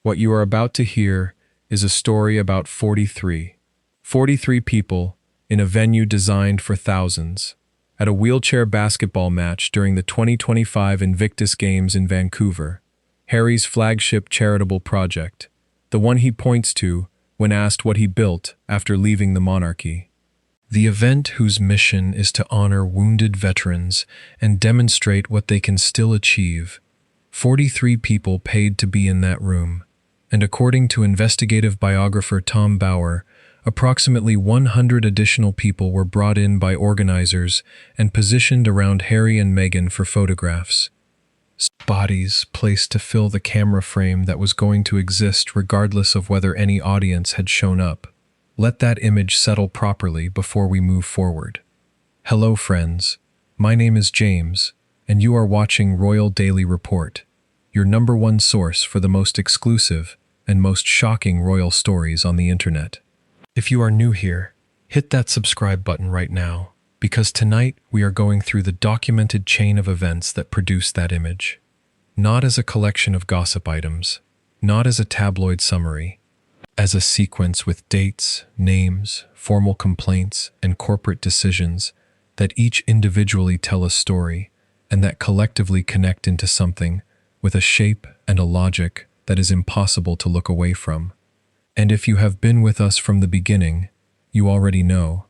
What you are about to hear is a story about 43 people in a venue designed for thousands, at a wheelchair basketball match during the 2025 Invictus Games in Vancouver, Harry's flagship charitable project, the one he points to when asked what he built after leaving the monarchy. The event whose mission is to honor wounded veterans and demonstrate what they can still achieve. 43 people paid to be in that room, and according to investigative biographer Tom Bauer, approximately 100 additional people were brought in by organizers and positioned around Harry and Meghan for photographs. Bodies placed to fill the camera frame that was going to exist regardless of whether any audience had shown up. Let that image settle properly before we move forward. Hello friends, my name is James, and you are watching Royal Daily Report, your #1 source for the most exclusive and most shocking royal stories on the internet. If you are new here, hit that subscribe button right now, because tonight we are going through the documented chain of events that produced that image. Not as a collection of gossip items, not as a tabloid summary, as a sequence with dates, names, formal complaints, and corporate decisions that each individually tell a story and that collectively connect into something with a shape and a logic that is impossible to look away from. And if you have been with us from the beginning, you already know.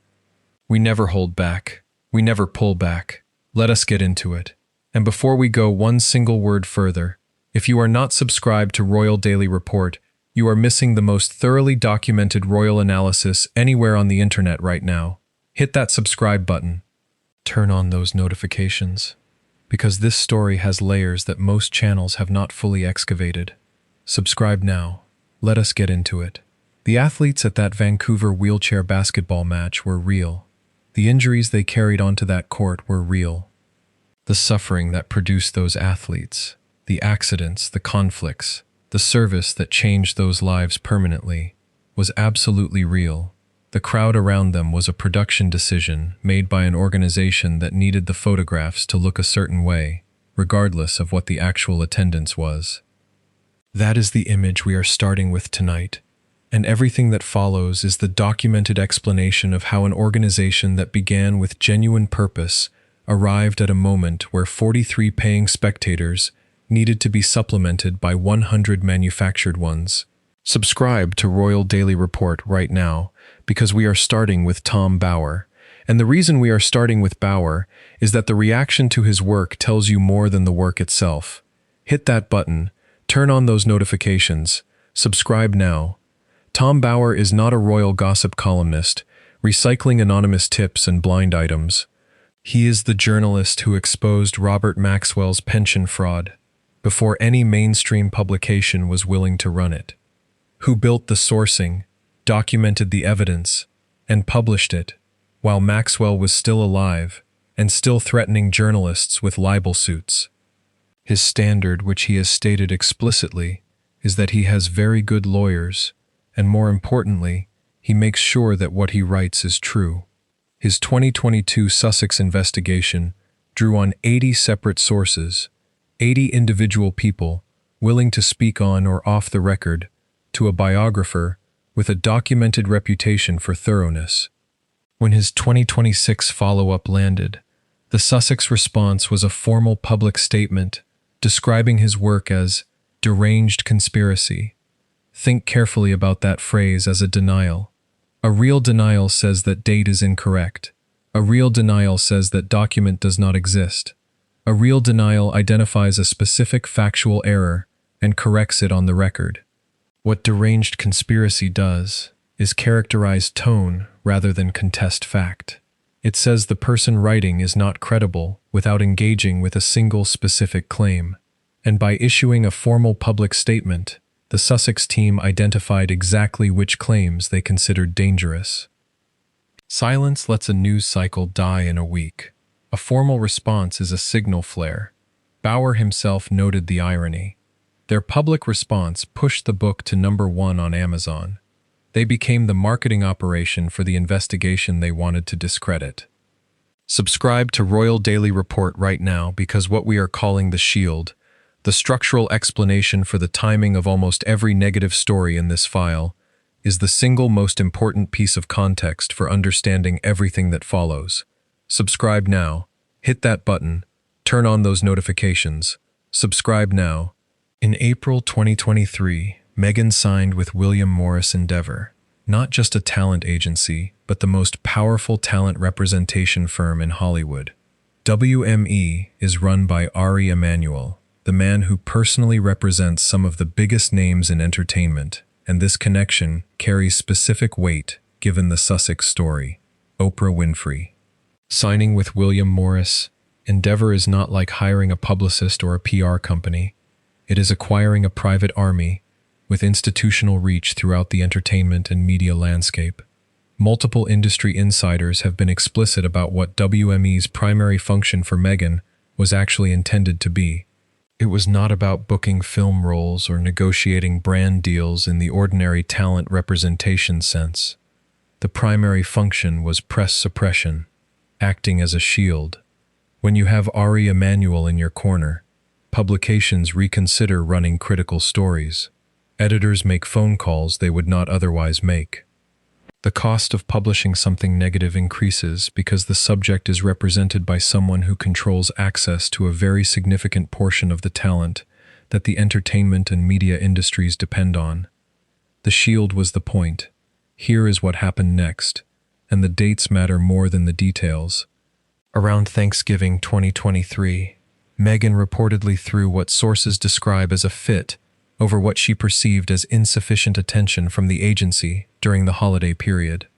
We never hold back. We never pull back. Let us get into it. And before we go one single word further, if you are not subscribed to Royal Daily Report, you are missing the most thoroughly documented royal analysis anywhere on the internet right now. Hit that subscribe button. Turn on those notifications, because this story has layers that most channels have not fully excavated. Subscribe now. Let us get into it. The athletes at that Vancouver wheelchair basketball match were real. The injuries they carried onto that court were real. The suffering that produced those athletes, the accidents, the conflicts, the service that changed those lives permanently, was absolutely real. The crowd around them was a production decision made by an organization that needed the photographs to look a certain way, regardless of what the actual attendance was. That is the image we are starting with tonight, and everything that follows is the documented explanation of how an organization that began with genuine purpose arrived at a moment where 43 paying spectators needed to be supplemented by 100 manufactured ones. Subscribe to Royal Daily Report right now, because we are starting with Tom Bauer. And the reason we are starting with Bauer is that the reaction to his work tells you more than the work itself. Hit that button, turn on those notifications, subscribe now. Tom Bauer is not a royal gossip columnist, recycling anonymous tips and blind items. He is the journalist who exposed Robert Maxwell's pension fraud before any mainstream publication was willing to run it, who built the sourcing, documented the evidence, and published it while Maxwell was still alive and still threatening journalists with libel suits. His standard, which he has stated explicitly, is that he has very good lawyers, and more importantly, he makes sure that what he writes is true. His 2022 Sussex investigation drew on 80 separate sources, 80 individual people willing to speak on or off the record, to a biographer with a documented reputation for thoroughness. When his 2026 follow-up landed, the Sussex response was a formal public statement describing his work as deranged conspiracy. Think carefully about that phrase as a denial. A real denial says that date is incorrect. A real denial says that document does not exist. A real denial identifies a specific factual error and corrects it on the record. What deranged conspiracy does is characterize tone rather than contest fact. It says the person writing is not credible without engaging with a single specific claim. And by issuing a formal public statement, the Sussex team identified exactly which claims they considered dangerous. Silence lets a news cycle die in a week. A formal response is a signal flare. Bauer himself noted the irony. Their public response pushed the book to #1 on Amazon. They became the marketing operation for the investigation they wanted to discredit. Subscribe to Royal Daily Report right now, because what we are calling the Shield, The structural explanation for the timing of almost every negative story in this file is the single most important piece of context for understanding everything that follows. Subscribe now. Hit that button. Turn on those notifications. Subscribe now. In April 2023, Meghan signed with William Morris Endeavor, not just a talent agency, but the most powerful talent representation firm in Hollywood. WME is run by Ari Emanuel, the man who personally represents some of the biggest names in entertainment, and this connection carries specific weight given the Sussex story. Oprah Winfrey. Signing with William Morris Endeavor is not like hiring a publicist or a PR company. It is acquiring a private army with institutional reach throughout the entertainment and media landscape. Multiple industry insiders have been explicit about what WME's primary function for Meghan was actually intended to be. It was not about booking film roles or negotiating brand deals in the ordinary talent representation sense. The primary function was press suppression, acting as a shield. When you have Ari Emanuel in your corner, publications reconsider running critical stories. Editors make phone calls they would not otherwise make. The cost of publishing something negative increases because the subject is represented by someone who controls access to a very significant portion of the talent that the entertainment and media industries depend on. The shield was the point. Here is what happened next, and the dates matter more than the details. Around Thanksgiving 2023, Meghan reportedly threw what sources describe as a fit over what she perceived as insufficient attention from the agency during the holiday period.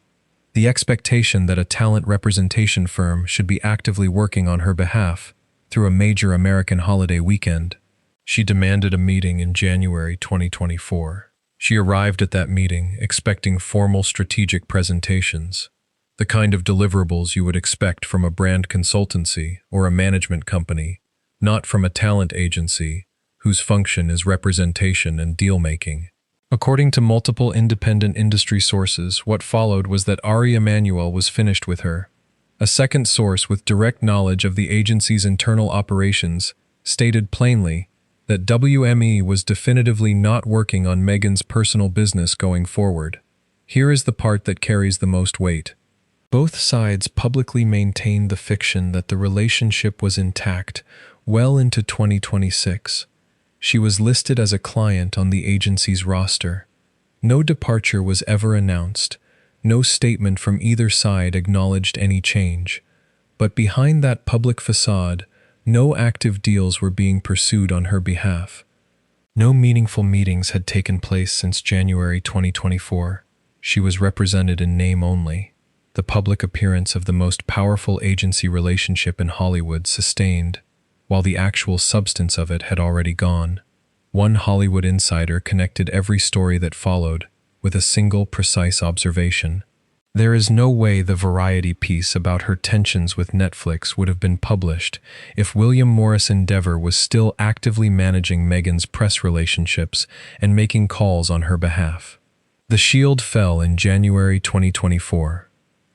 The expectation that a talent representation firm should be actively working on her behalf through a major American holiday weekend. She demanded a meeting in January 2024. She arrived at that meeting expecting formal strategic presentations, the kind of deliverables you would expect from a brand consultancy or a management company, not from a talent agency whose function is representation and deal-making. According to multiple independent industry sources, what followed was that Ari Emanuel was finished with her. A second source with direct knowledge of the agency's internal operations stated plainly that WME was definitively not working on Meghan's personal business going forward. Here is the part that carries the most weight. Both sides publicly maintained the fiction that the relationship was intact well into 2026. She was listed as a client on the agency's roster. No departure was ever announced. No statement from either side acknowledged any change. But behind that public facade, no active deals were being pursued on her behalf. No meaningful meetings had taken place since January 2024. She was represented in name only. The public appearance of the most powerful agency relationship in Hollywood sustained, while the actual substance of it had already gone. One Hollywood insider connected every story that followed with a single precise observation. There is no way the Variety piece about her tensions with Netflix would have been published if William Morris Endeavor was still actively managing Meghan's press relationships and making calls on her behalf. The shield fell in January 2024.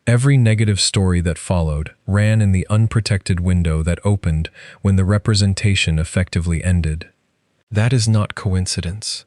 Every negative story that followed ran in the unprotected window that opened when the representation effectively ended. That is not coincidence.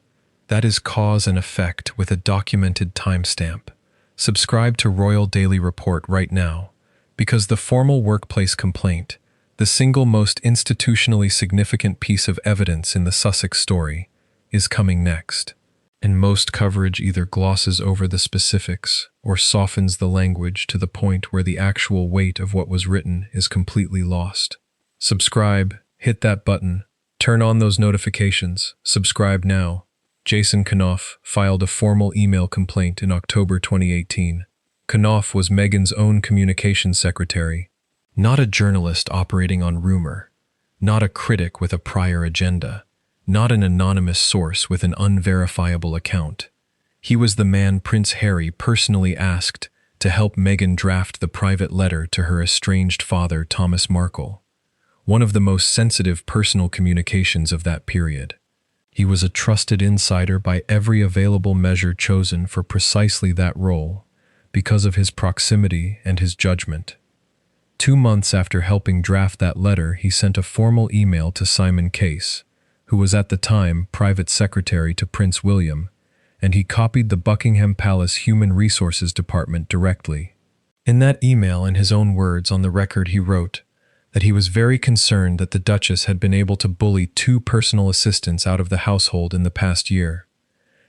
That is cause and effect with a documented timestamp. Subscribe to Royal Daily Report right now, because the formal workplace complaint, the single most institutionally significant piece of evidence in the Sussex story, is coming next. And most coverage either glosses over the specifics or softens the language to the point where the actual weight of what was written is completely lost. Subscribe, hit that button, turn on those notifications, subscribe now. Jason Kanoff filed a formal email complaint in October 2018. Kanoff was Meghan's own communications secretary, not a journalist operating on rumor, not a critic with a prior agenda, not an anonymous source with an unverifiable account. He was the man Prince Harry personally asked to help Meghan draft the private letter to her estranged father, Thomas Markle, one of the most sensitive personal communications of that period. He was a trusted insider by every available measure chosen for precisely that role, because of his proximity and his judgment. 2 months after helping draft that letter, he sent a formal email to Simon Case, who was at the time private secretary to Prince William, and he copied the Buckingham Palace Human Resources Department directly. In that email, in his own words on the record, he wrote that he was very concerned that the Duchess had been able to bully 2 personal assistants out of the household in the past year.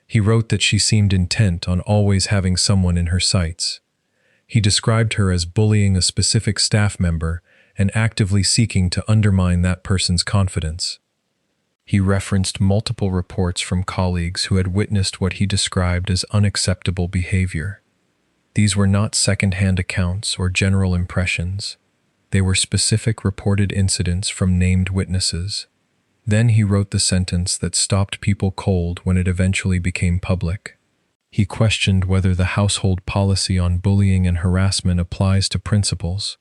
He wrote that she seemed intent on always having someone in her sights. He described her as bullying a specific staff member and actively seeking to undermine that person's confidence. He referenced multiple reports from colleagues who had witnessed what he described as unacceptable behavior. These were not second-hand accounts or general impressions. They were specific reported incidents from named witnesses. Then he wrote the sentence that stopped people cold when it eventually became public. He questioned whether the household policy on bullying and harassment applies to principals,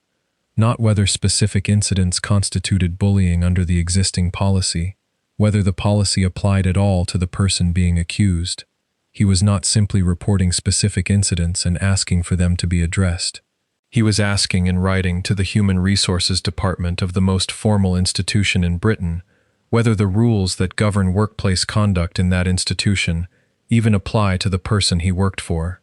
not whether specific incidents constituted bullying under the existing policy, whether the policy applied at all to the person being accused. He was not simply reporting specific incidents and asking for them to be addressed. He was asking in writing to the Human Resources Department of the most formal institution in Britain whether the rules that govern workplace conduct in that institution even apply to the person he worked for.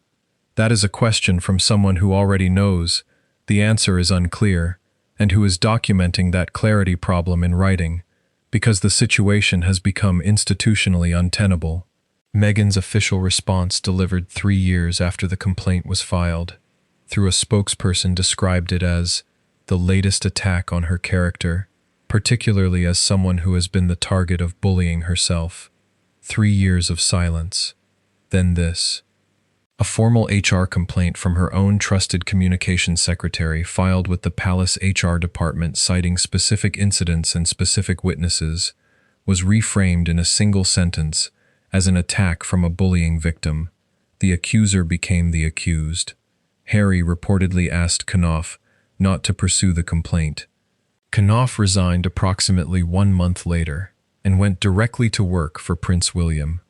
That is a question from someone who already knows the answer is unclear and who is documenting that clarity problem in writing because the situation has become institutionally untenable. Meghan's official response, delivered 3 years after the complaint was filed, through a spokesperson, described it as the latest attack on her character, particularly as someone who has been the target of bullying herself. 3 years of silence. Then this. A formal HR complaint from her own trusted communications secretary filed with the Palace HR department citing specific incidents and specific witnesses was reframed in a single sentence as an attack from a bullying victim. The accuser became the accused. Harry reportedly asked Knopf not to pursue the complaint. Knopf resigned approximately 1 month later and went directly to work for Prince William.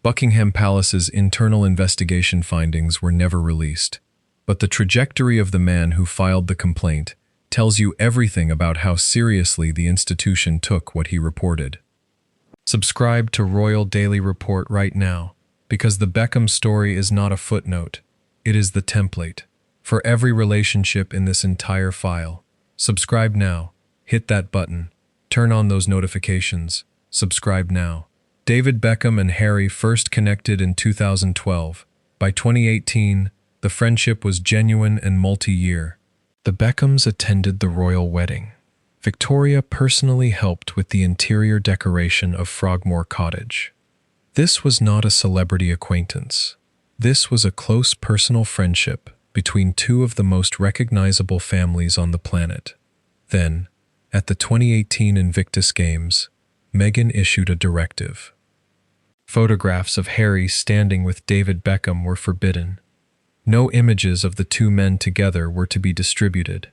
Buckingham Palace's internal investigation findings were never released, but the trajectory of the man who filed the complaint tells you everything about how seriously the institution took what he reported. Subscribe to Royal Daily Report right now, because the Beckham story is not a footnote, it is the template for every relationship in this entire file. Subscribe now. Hit that button. Turn on those notifications. Subscribe now. David Beckham and Harry first connected in 2012. By 2018, the friendship was genuine and multi-year. The Beckhams attended the royal wedding. Victoria personally helped with the interior decoration of Frogmore Cottage. This was not a celebrity acquaintance. This was a close personal friendship between 2 of the most recognizable families on the planet. Then, at the 2018 Invictus Games, Meghan issued a directive. Photographs of Harry standing with David Beckham were forbidden. No images of the 2 men together were to be distributed.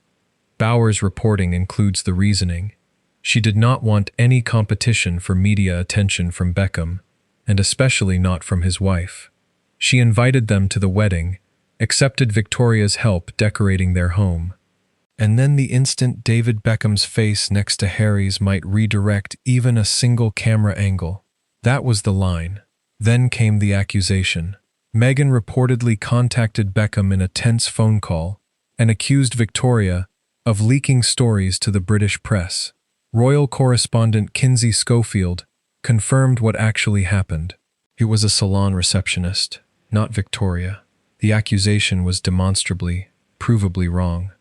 Bauer's reporting includes the reasoning. She did not want any competition for media attention from Beckham, and especially not from his wife. She invited them to the wedding, accepted Victoria's help decorating their home. And then the instant David Beckham's face next to Harry's might redirect even a single camera angle. That was the line. Then came the accusation. Meghan reportedly contacted Beckham in a tense phone call and accused Victoria of leaking stories to the British press. Royal correspondent Kinsey Schofield confirmed what actually happened. It was a salon receptionist, not Victoria. The accusation was demonstrably, provably wrong.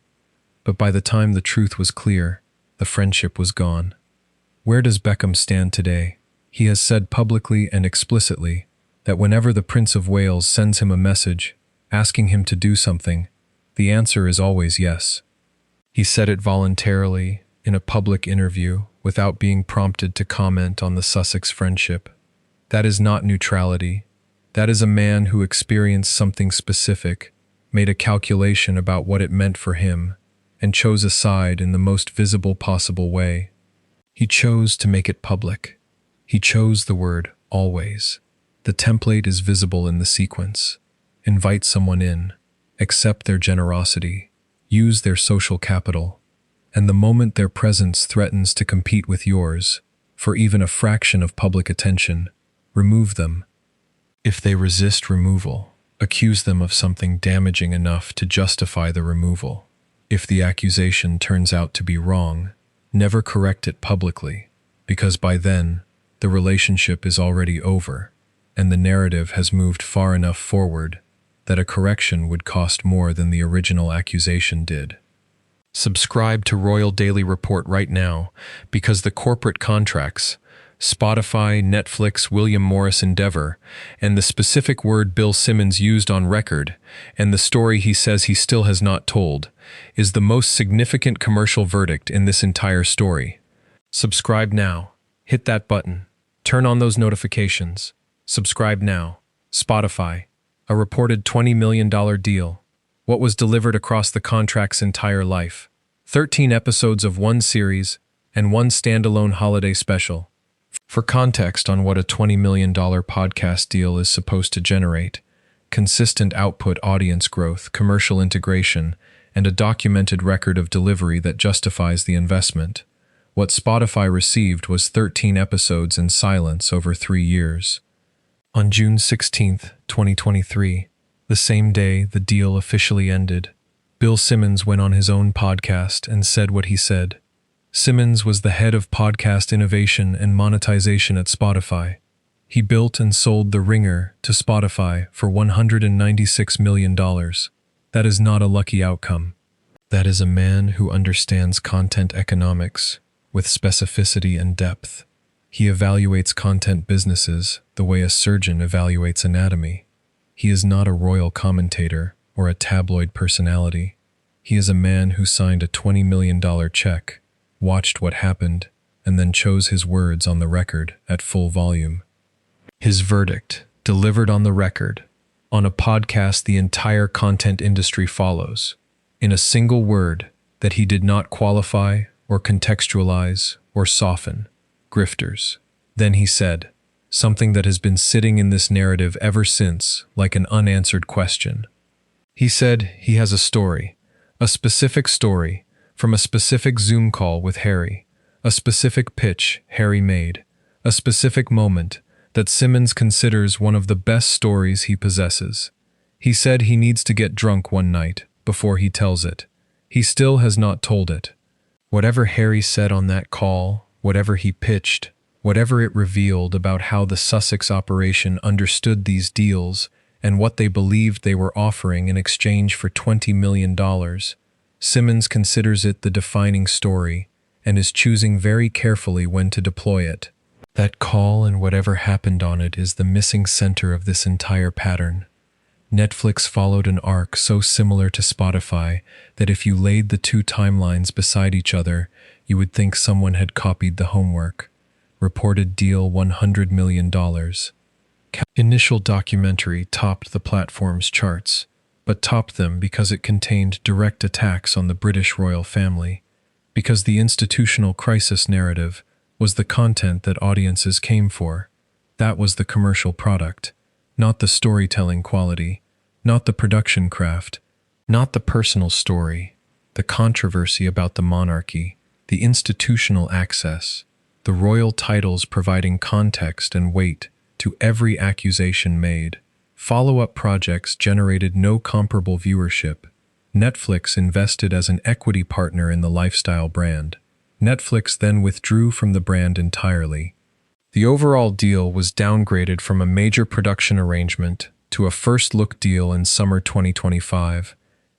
But by the time the truth was clear, the friendship was gone. Where does Beckham stand today? He has said publicly and explicitly that whenever the Prince of Wales sends him a message asking him to do something, the answer is always yes. He said it voluntarily in a public interview without being prompted to comment on the Sussex friendship. That is not neutrality. That is a man who experienced something specific, made a calculation about what it meant for him, and chose a side in the most visible possible way. He chose to make it public. He chose the word always. The template is visible in the sequence. Invite someone in, accept their generosity, use their social capital, and the moment their presence threatens to compete with yours, for even a fraction of public attention, remove them. If they resist removal, accuse them of something damaging enough to justify the removal. If the accusation turns out to be wrong, never correct it publicly, because by then, the relationship is already over, and the narrative has moved far enough forward that a correction would cost more than the original accusation did. Subscribe to Royal Daily Report right now, because the corporate contracts, Spotify, Netflix, William Morris Endeavor, and the specific word Bill Simmons used on record, and the story he says he still has not told, is the most significant commercial verdict in this entire story. Subscribe now. Hit that button. Turn on those notifications. Subscribe now. Spotify. A reported $20 million deal. What was delivered across the contract's entire life. 13 episodes of one series and one standalone holiday special. For context on what a $20 million podcast deal is supposed to generate, consistent output, audience growth, commercial integration, and a documented record of delivery that justifies the investment, what Spotify received was 13 episodes in silence over 3 years. On June 16, 2023, the same day the deal officially ended, Bill Simmons went on his own podcast and said what he said. Simmons was the head of podcast innovation and monetization at Spotify. He built and sold The Ringer to Spotify for $196 million. That is not a lucky outcome. That is a man who understands content economics with specificity and depth. He evaluates content businesses the way a surgeon evaluates anatomy. He is not a royal commentator or a tabloid personality. He is a man who signed a $20 million check, watched what happened, and then chose his words on the record at full volume. His verdict, delivered on the record, on a podcast the entire content industry follows, in a single word that he did not qualify or contextualize or soften: grifters. Then he said, something that has been sitting in this narrative ever since, like an unanswered question. He said he has a story, a specific story, from a specific Zoom call with Harry, a specific pitch Harry made, a specific moment that Simmons considers one of the best stories he possesses. He said he needs to get drunk one night before he tells it. He still has not told it. Whatever Harry said on that call, whatever he pitched, whatever it revealed about how the Sussex operation understood these deals and what they believed they were offering in exchange for $20 million, Simmons considers it the defining story and is choosing very carefully when to deploy it. That call and whatever happened on it is the missing center of this entire pattern. Netflix followed an arc so similar to Spotify that if you laid the two timelines beside each other, you would think someone had copied the homework. Reported deal $100 million. Initial documentary topped the platform's charts, but topped them because it contained direct attacks on the British royal family, because the institutional crisis narrative was the content that audiences came for. That was the commercial product, not the storytelling quality, not the production craft, not the personal story, the controversy about the monarchy, the institutional access, the royal titles providing context and weight to every accusation made. Follow-up projects generated no comparable viewership. Netflix invested as an equity partner in the lifestyle brand. Netflix then withdrew from the brand entirely. The overall deal was downgraded from a major production arrangement to a first-look deal in summer 2025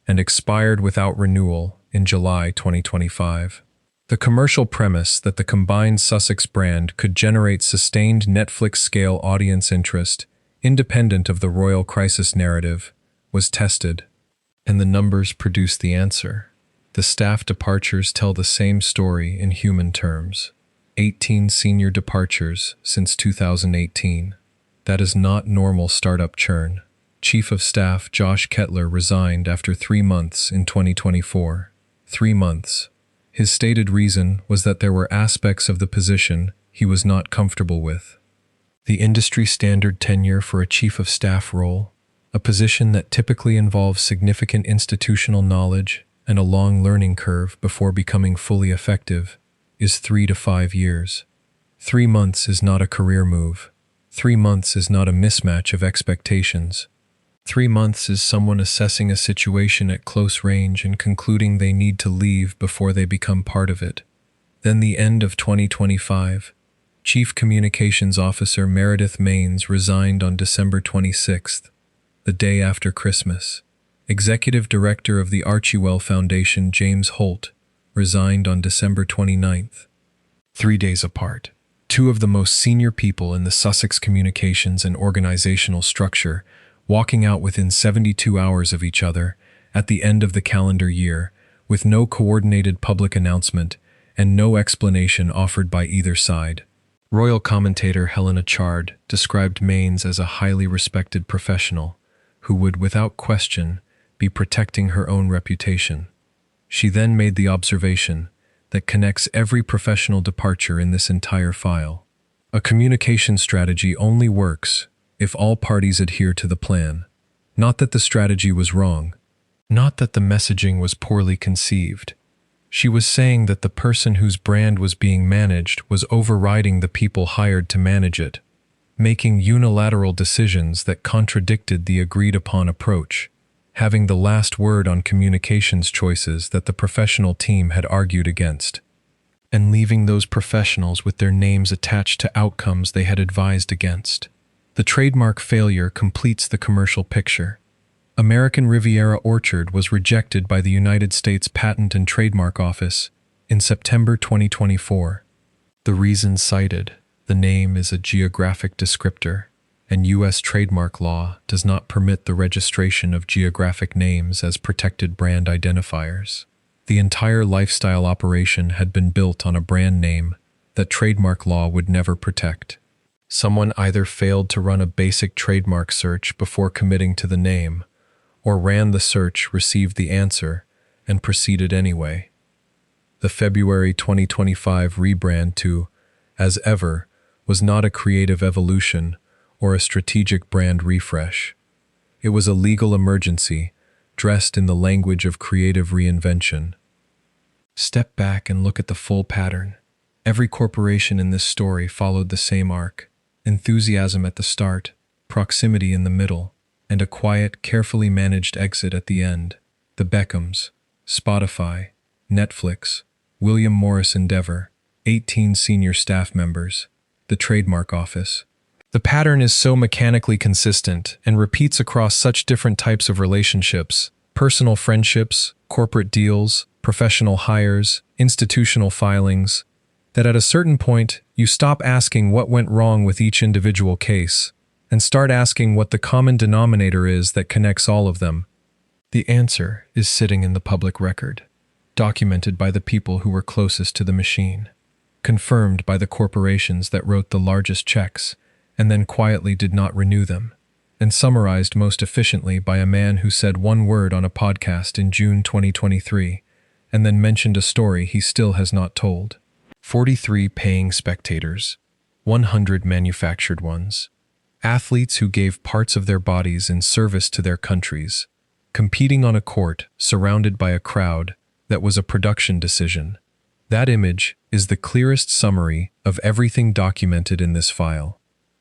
and expired without renewal in July 2025. The commercial premise that the combined Sussex brand could generate sustained Netflix-scale audience interest independent of the royal crisis narrative was tested, and the numbers produced the answer. The staff departures tell the same story in human terms. 18 senior departures since 2018. That is not normal startup churn. Chief of Staff Josh Kettler resigned after 3 months in 2024. 3 months. His stated reason was that there were aspects of the position he was not comfortable with. The industry standard tenure for a chief of staff role, a position that typically involves significant institutional knowledge and a long learning curve before becoming fully effective, is 3 to 5 years. 3 months is not a career move. 3 months is not a mismatch of expectations. 3 months is someone assessing a situation at close range and concluding they need to leave before they become part of it. Then the end of 2025. Chief Communications Officer Meredith Maines resigned on December 26th, the day after Christmas. Executive Director of the Archewell Foundation James Holt resigned on December 29th. 3 days apart. Two of the most senior people in the Sussex communications and organizational structure walking out within 72 hours of each other at the end of the calendar year with no coordinated public announcement and no explanation offered by either side. Royal commentator Helena Chard described Maines as a highly respected professional who would, without question, be protecting her own reputation. She then made the observation that connects every professional departure in this entire file. A communication strategy only works if all parties adhere to the plan. Not that the strategy was wrong, not that the messaging was poorly conceived. She was saying that the person whose brand was being managed was overriding the people hired to manage it, making unilateral decisions that contradicted the agreed-upon approach, having the last word on communications choices that the professional team had argued against, and leaving those professionals with their names attached to outcomes they had advised against. The trademark failure completes the commercial picture. American Riviera Orchard was rejected by the United States Patent and Trademark Office in September 2024. The reason cited: the name is a geographic descriptor, and U.S. trademark law does not permit the registration of geographic names as protected brand identifiers. The entire lifestyle operation had been built on a brand name that trademark law would never protect. Someone either failed to run a basic trademark search before committing to the name, or ran the search, received the answer, and proceeded anyway. The February 2025 rebrand to As Ever was not a creative evolution or a strategic brand refresh. It was a legal emergency, dressed in the language of creative reinvention. Step back and look at the full pattern. Every corporation in this story followed the same arc: enthusiasm at the start, proximity in the middle, and a quiet, carefully managed exit at the end. The Beckhams, Spotify, Netflix, William Morris Endeavor, 18 senior staff members, the trademark office. The pattern is so mechanically consistent and repeats across such different types of relationships: personal friendships, corporate deals, professional hires, institutional filings, that at a certain point you stop asking what went wrong with each individual case and start asking what the common denominator is that connects all of them. The answer is sitting in the public record, documented by the people who were closest to the machine, confirmed by the corporations that wrote the largest checks and then quietly did not renew them, and summarized most efficiently by a man who said one word on a podcast in June 2023 and then mentioned a story he still has not told. 43 paying spectators, 100 manufactured ones. Athletes who gave parts of their bodies in service to their countries, competing on a court surrounded by a crowd that was a production decision. That image is the clearest summary of everything documented in this file.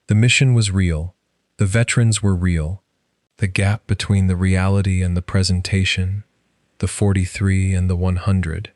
The mission was real. The veterans were real. The gap between the reality and the presentation, the 43 and the 100,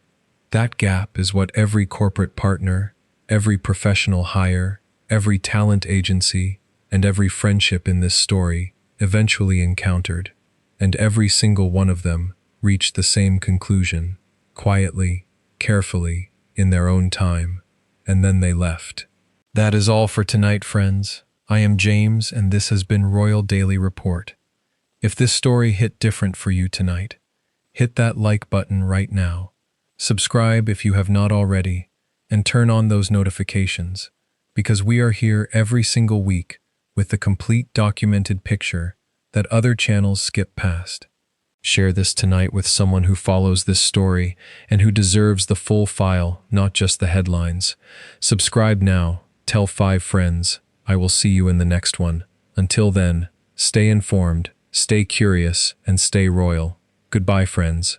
that gap is what every corporate partner, every professional hire, every talent agency, and every friendship in this story eventually encountered, and every single one of them reached the same conclusion, quietly, carefully, in their own time, and then they left. That is all for tonight, friends. I am James, and this has been Royal Daily Report. If this story hit different for you tonight, hit that like button right now. Subscribe if you have not already, and turn on those notifications, because we are here every single week with the complete documented picture that other channels skip past. Share this tonight with someone who follows this story and who deserves the full file, not just the headlines. Subscribe now. Tell 5 friends. I will see you in the next one. Until then, stay informed, stay curious, and stay royal. Goodbye, friends.